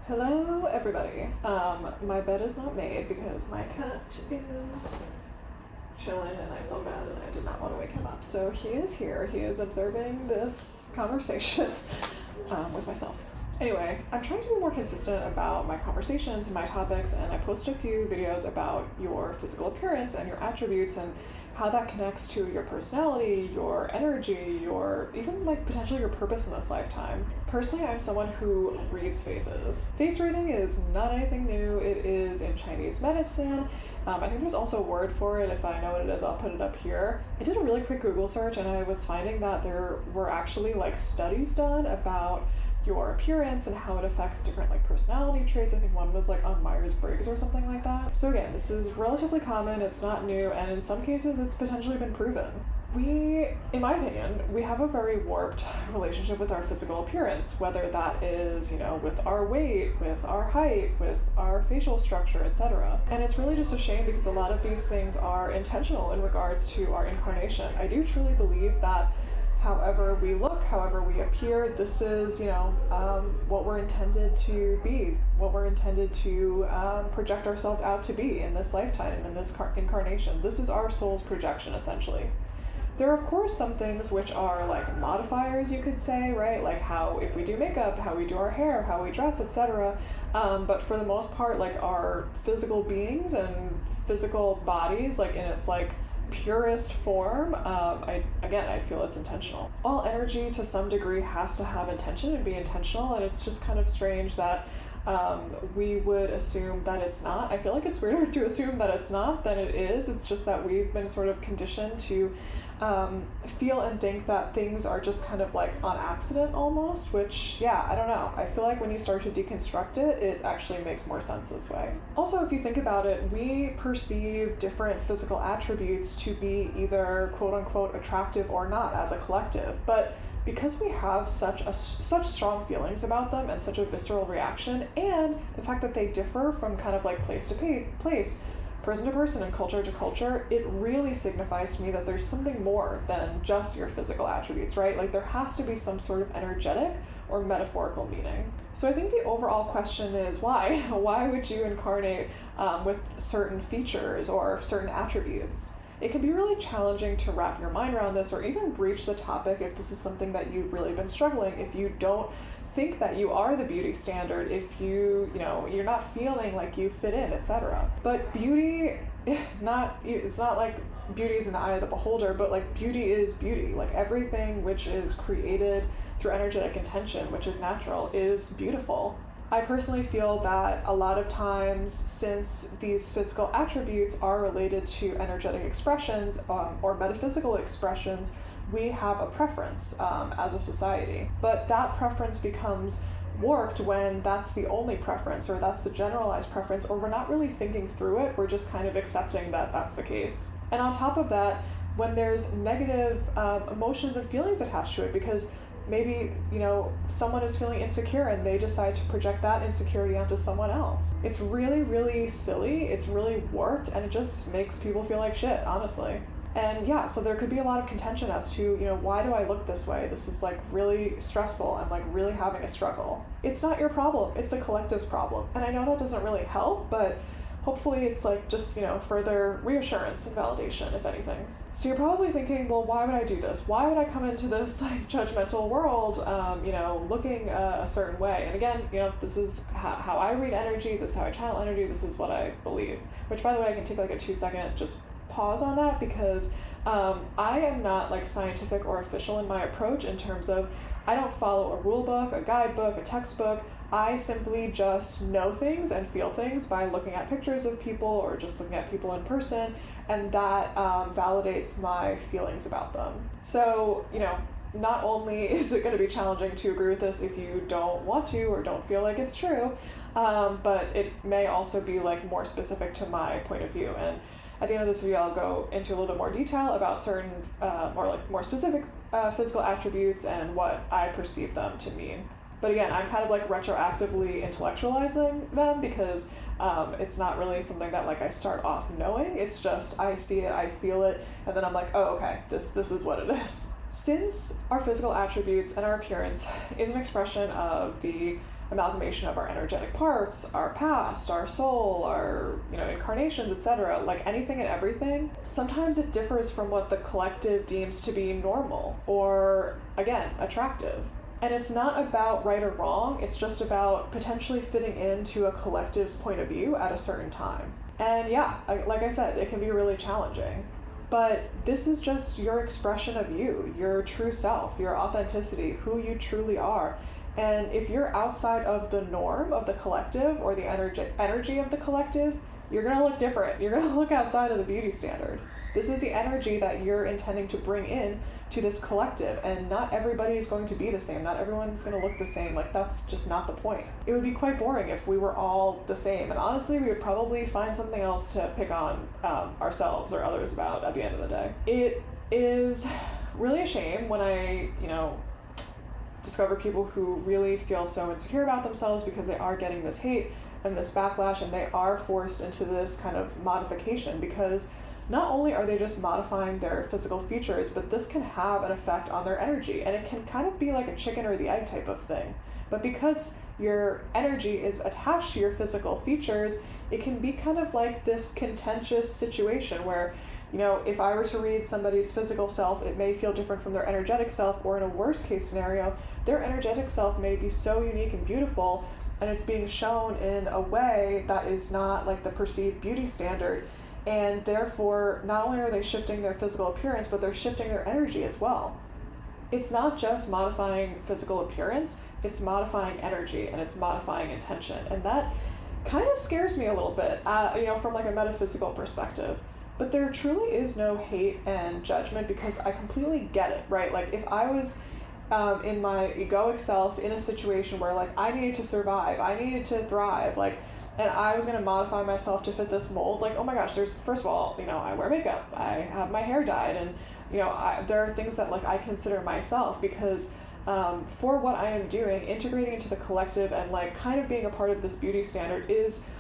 Hello, everybody. My bed is not made because my cat is chilling and I feel bad and I did not want to wake him up. So he is here. He is observing this conversation with myself. Anyway, I'm trying to be more consistent about my conversations and my topics, and I posted a few videos about your physical appearance and your attributes and how that connects to your personality, your energy, your even like potentially your purpose in this lifetime. Personally, I'm someone who reads faces. Face reading is not anything new. It is in Chinese medicine. I think there's also a word for it. If I know what it is, I'll put it up here. I did a really quick Google search and I was finding that there were actually like studies done about your appearance and how it affects different like personality traits. I think one was like on Myers-Briggs or something like that. So again, this is relatively common, it's not new, and in some cases it's potentially been proven. We, in my opinion, we have a very warped relationship with our physical appearance, whether that is, with our weight, with our height, with our facial structure, etc. And it's really just a shame because a lot of these things are intentional in regards to our incarnation. I do truly believe that however we look, however we appear, this is, what we're intended to be, what we're intended to project ourselves out to be in this lifetime, in this incarnation. This is our soul's projection, essentially. There are, of course, some things which are like modifiers, you could say, right? Like how, if we do makeup, how we do our hair, how we dress, etc. But for the most part, like our physical beings and physical bodies, like in its like purest form, I feel it's intentional. All energy to some degree has to have intention and be intentional, and it's just kind of strange that we would assume that it's not. I feel like it's weirder to assume that it's not than it is. It's just that we've been sort of conditioned to feel and think that things are just kind of like on accident almost, which, yeah, I don't know. I feel like when you start to deconstruct it, it actually makes more sense this way. Also, if you think about it, we perceive different physical attributes to be either quote unquote attractive or not as a collective, but because we have such strong feelings about them and such a visceral reaction, and the fact that they differ from kind of like place to place, person to person and culture to culture, it really signifies to me that there's something more than just your physical attributes, right? Like there has to be some sort of energetic or metaphorical meaning. So I think the overall question is why? Why would you incarnate with certain features or certain attributes? It can be really challenging to wrap your mind around this or even breach the topic if this is something that you've really been struggling, if you don't think that you are the beauty standard, if you're not feeling like you fit in, etc. But beauty, it's not like beauty is in the eye of the beholder, but like beauty is beauty. Like everything which is created through energetic intention, which is natural, is beautiful. I personally feel that a lot of times, since these physical attributes are related to energetic expressions or metaphysical expressions, we have a preference as a society. But that preference becomes warped when that's the only preference, or that's the generalized preference, or we're not really thinking through it, we're just kind of accepting that that's the case. And on top of that, when there's negative emotions and feelings attached to it, because maybe, someone is feeling insecure and they decide to project that insecurity onto someone else. It's really, really silly, it's really warped, and it just makes people feel like shit, honestly. And yeah, so there could be a lot of contention as to, why do I look this way? This is like really stressful. I'm like really having a struggle. It's not your problem, it's the collective's problem. And I know that doesn't really help, but hopefully it's like just, further reassurance and validation, if anything. So you're probably thinking, well, why would I do this? Why would I come into this like judgmental world, looking a certain way? And again, this is how I read energy, this is how I channel energy, this is what I believe. Which, by the way, I can take like a 2-second just pause on that, because I am not like scientific or official in my approach in terms of, I don't follow a rule book, a guidebook, a textbook. I simply just know things and feel things by looking at pictures of people or just looking at people in person, and that validates my feelings about them. So, not only is it going to be challenging to agree with this if you don't want to or don't feel like it's true, but it may also be like more specific to my point of view. And at the end of this video, I'll go into a little bit more detail about certain more specific physical attributes and what I perceive them to mean. But again, I'm kind of like retroactively intellectualizing them because it's not really something that like I start off knowing. It's just I see it, I feel it, and then I'm like, oh, okay, this is what it is. Since our physical attributes and our appearance is an expression of the amalgamation of our energetic parts, our past, our soul, our, incarnations, etc., like anything and everything, sometimes it differs from what the collective deems to be normal or, again, attractive. And it's not about right or wrong, it's just about potentially fitting into a collective's point of view at a certain time. And yeah, like I said, it can be really challenging. But this is just your expression of you, your true self, your authenticity, who you truly are. And if you're outside of the norm of the collective or the energy of the collective, you're going to look different. You're going to look outside of the beauty standard. This is the energy that you're intending to bring in to this collective, and not everybody is going to be the same. Not everyone's going to look the same. Like, that's just not the point. It would be quite boring if we were all the same, and honestly, we would probably find something else to pick on ourselves or others about at the end of the day. It is really a shame when I, discover people who really feel so insecure about themselves because they are getting this hate and this backlash, and they are forced into this kind of modification, because not only are they just modifying their physical features, but this can have an effect on their energy, and it can kind of be like a chicken or the egg type of thing. But because your energy is attached to your physical features, it can be kind of like this contentious situation where, if I were to read somebody's physical self, it may feel different from their energetic self, or in a worst case scenario, their energetic self may be so unique and beautiful, and it's being shown in a way that is not like the perceived beauty standard. And therefore, not only are they shifting their physical appearance, but they're shifting their energy as well. It's not just modifying physical appearance, it's modifying energy, and it's modifying intention. And that kind of scares me a little bit, from like a metaphysical perspective. But there truly is no hate and judgment, because I completely get it, right? Like, if I was in my egoic self in a situation where like I needed to survive, I needed to thrive, and I was going to modify myself to fit this mold, like, oh my gosh, first of all, I wear makeup, I have my hair dyed, and, there are things that, like, I consider myself, because for what I am doing, integrating into the collective and, like, kind of being a part of this beauty standard is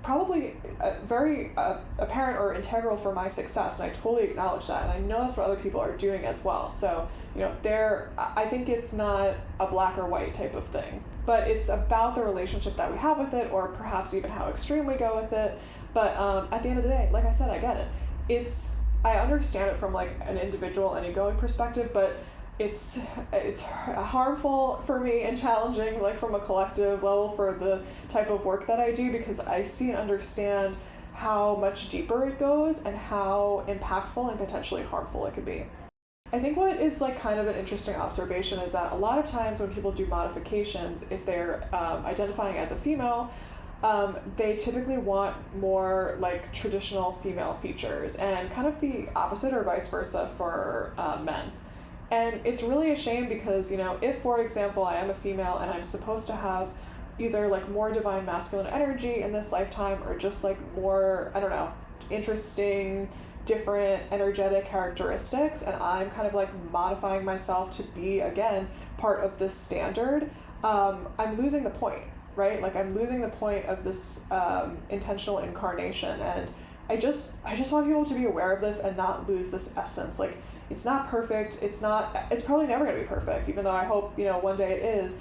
probably very apparent or integral for my success, and I totally acknowledge that, and I know that's what other people are doing as well. So, I think it's not a black or white type of thing, but it's about the relationship that we have with it, or perhaps even how extreme we go with it. But at the end of the day, like I said, I get it. I understand it from like an individual and egoic perspective, but it's harmful for me and challenging, like, from a collective level for the type of work that I do, because I see and understand how much deeper it goes and how impactful and potentially harmful it could be. I think what is like kind of an interesting observation is that a lot of times when people do modifications, if they're identifying as a female, they typically want more like traditional female features, and kind of the opposite or vice versa for men. And it's really a shame because, if, for example, I am a female and I'm supposed to have either like more divine masculine energy in this lifetime, or just like more, I don't know, interesting, different energetic characteristics, and I'm kind of like modifying myself to be, again, part of this standard, I'm losing the point, right? Like, I'm losing the point of this intentional incarnation, and I just want people to be aware of this and not lose this essence. Like, it's not perfect, it's probably never going to be perfect, even though I hope, one day it is.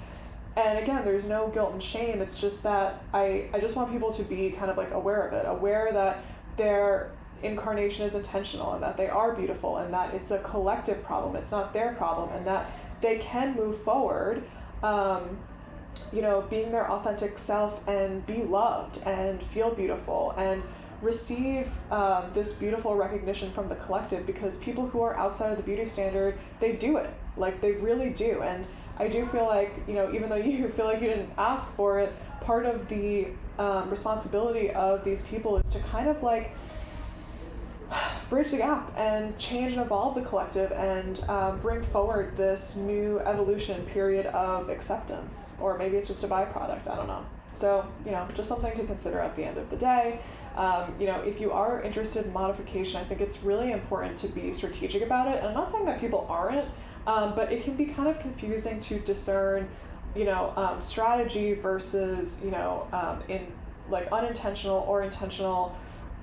And again, there's no guilt and shame, it's just that I just want people to be kind of like aware of it, aware that their incarnation is intentional, and that they are beautiful, and that it's a collective problem, it's not their problem, and that they can move forward, being their authentic self, and be loved, and feel beautiful, and receive this beautiful recognition from the collective, because people who are outside of the beauty standard, they do it, like, they really do. And I do feel like, even though you feel like you didn't ask for it, part of the responsibility of these people is to kind of like bridge the gap and change and evolve the collective, and bring forward this new evolution period of acceptance. Or maybe it's just a byproduct, I don't know. So, just something to consider at the end of the day. If you are interested in modification, I think it's really important to be strategic about it. And I'm not saying that people aren't, but it can be kind of confusing to discern, strategy versus, in like unintentional or intentional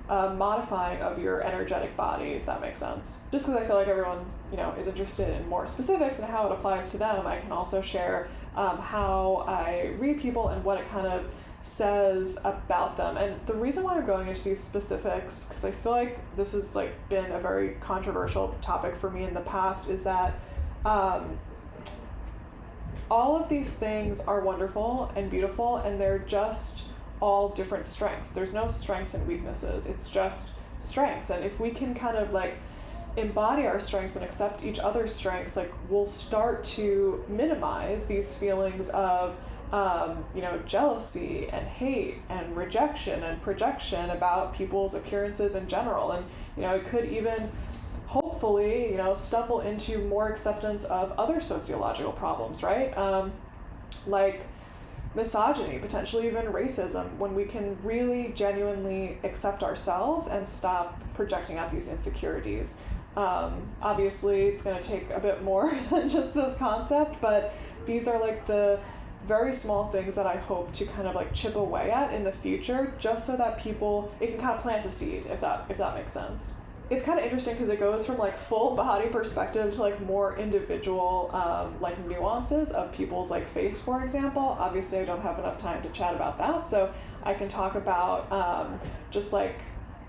modifying of your energetic body, if that makes sense. Just because I feel like everyone, is interested in more specifics and how it applies to them, I can also share how I read people and what it kind of says about them. And the reason why I'm going into these specifics, because I feel like this has been a very controversial topic for me in the past, is that all of these things are wonderful and beautiful, and they're just all different strengths. There's no strengths and weaknesses. It's just strengths. And if we can kind of embody our strengths and accept each other's strengths, we'll start to minimize these feelings of jealousy and hate and rejection and projection about people's appearances in general. And, it could even hopefully, stumble into more acceptance of other sociological problems, right? Like misogyny, potentially even racism, when we can really genuinely accept ourselves and stop projecting out these insecurities. Obviously, it's going to take a bit more than just this concept, but these are the very small things that I hope to kind of chip away at in the future, just so that it can kind of plant the seed, if that makes sense. It's kind of interesting because it goes from full body perspective to more individual nuances of people's face, for example. Obviously, I don't have enough time to chat about that, so I can talk about just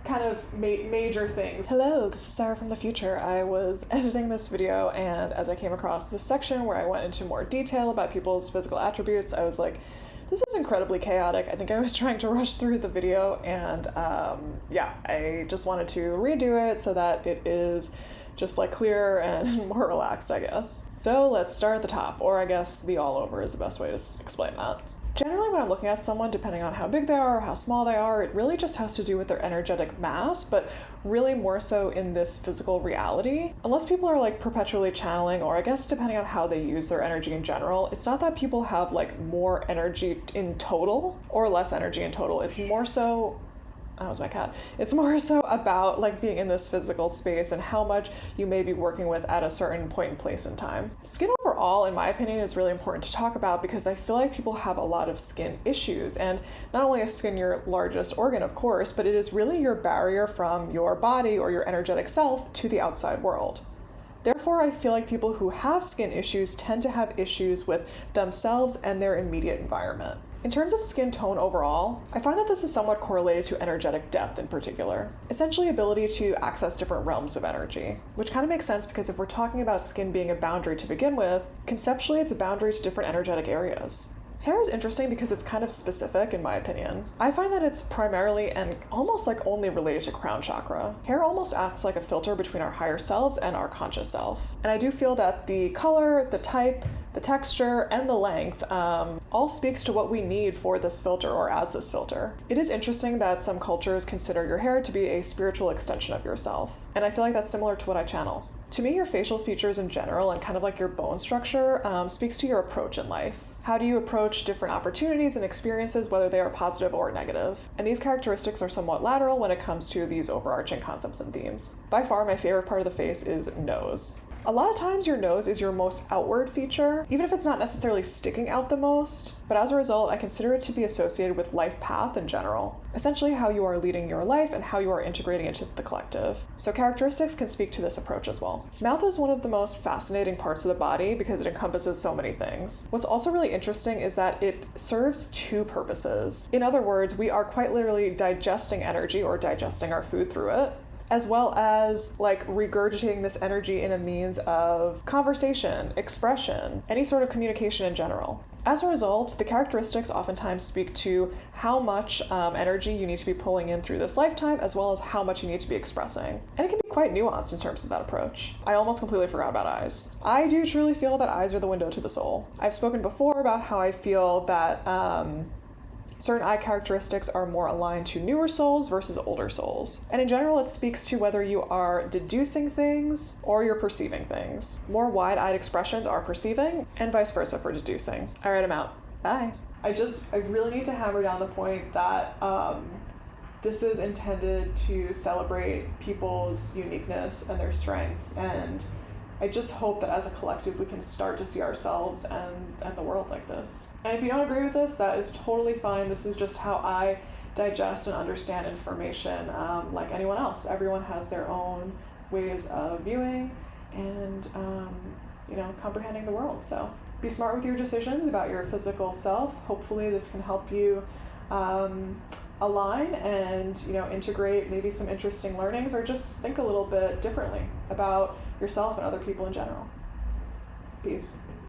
kind of major things. Hello, this is Sarah from the future. I was editing this video, and as I came across this section where I went into more detail about people's physical attributes, I was like, this is incredibly chaotic. I think I was trying to rush through the video, and I just wanted to redo it so that it is just clearer and more relaxed, I guess. So let's start at the top, or I guess the all over is the best way to explain that. Generally, when I'm looking at someone, depending on how big they are or how small they are, it really just has to do with their energetic mass, but really more so in this physical reality. Unless people are perpetually channeling, or I guess depending on how they use their energy in general, it's not that people have more energy in total or less energy in total. It's more so that was my cat. It's more so about being in this physical space and how much you may be working with at a certain point and place in time. Skin overall, in my opinion, is really important to talk about because I feel like people have a lot of skin issues. And not only is skin your largest organ, of course, but it is really your barrier from your body or your energetic self to the outside world. Therefore, I feel like people who have skin issues tend to have issues with themselves and their immediate environment. In terms of skin tone overall, I find that this is somewhat correlated to energetic depth in particular, essentially ability to access different realms of energy, which kind of makes sense because if we're talking about skin being a boundary to begin with, conceptually it's a boundary to different energetic areas. Hair is interesting because it's kind of specific, in my opinion. I find that it's primarily and almost only related to crown chakra. Hair almost acts like a filter between our higher selves and our conscious self. And I do feel that the color, the type, the texture, and the length all speaks to what we need for this filter or as this filter. It is interesting that some cultures consider your hair to be a spiritual extension of yourself. And I feel like that's similar to what I channel. To me, your facial features in general and kind of your bone structure speaks to your approach in life. How do you approach different opportunities and experiences, whether they are positive or negative? And these characteristics are somewhat lateral when it comes to these overarching concepts and themes. By far, my favorite part of the face is nose. A lot of times your nose is your most outward feature, even if it's not necessarily sticking out the most, but as a result, I consider it to be associated with life path in general, essentially how you are leading your life and how you are integrating into the collective. So characteristics can speak to this approach as well. Mouth is one of the most fascinating parts of the body because it encompasses so many things. What's also really interesting is that it serves two purposes. In other words, we are quite literally digesting energy or digesting our food through it, as well as regurgitating this energy in a means of conversation, expression, any sort of communication in general. As a result, the characteristics oftentimes speak to how much energy you need to be pulling in through this lifetime, as well as how much you need to be expressing. And it can be quite nuanced in terms of that approach. I almost completely forgot about eyes. I do truly feel that eyes are the window to the soul. I've spoken before about how I feel that certain eye characteristics are more aligned to newer souls versus older souls. And in general, it speaks to whether you are deducing things or you're perceiving things. More wide-eyed expressions are perceiving, and vice versa for deducing. All right, I'm out. Bye. I really need to hammer down the point that this is intended to celebrate people's uniqueness and their strengths, and I just hope that as a collective we can start to see ourselves and the world like this. And if you don't agree with this, that is totally fine. This is just how I digest and understand information, like anyone else. Everyone has their own ways of viewing and comprehending the world. So be smart with your decisions about your physical self. Hopefully this can help you align and integrate maybe some interesting learnings, or just think a little bit differently about yourself and other people in general. Peace.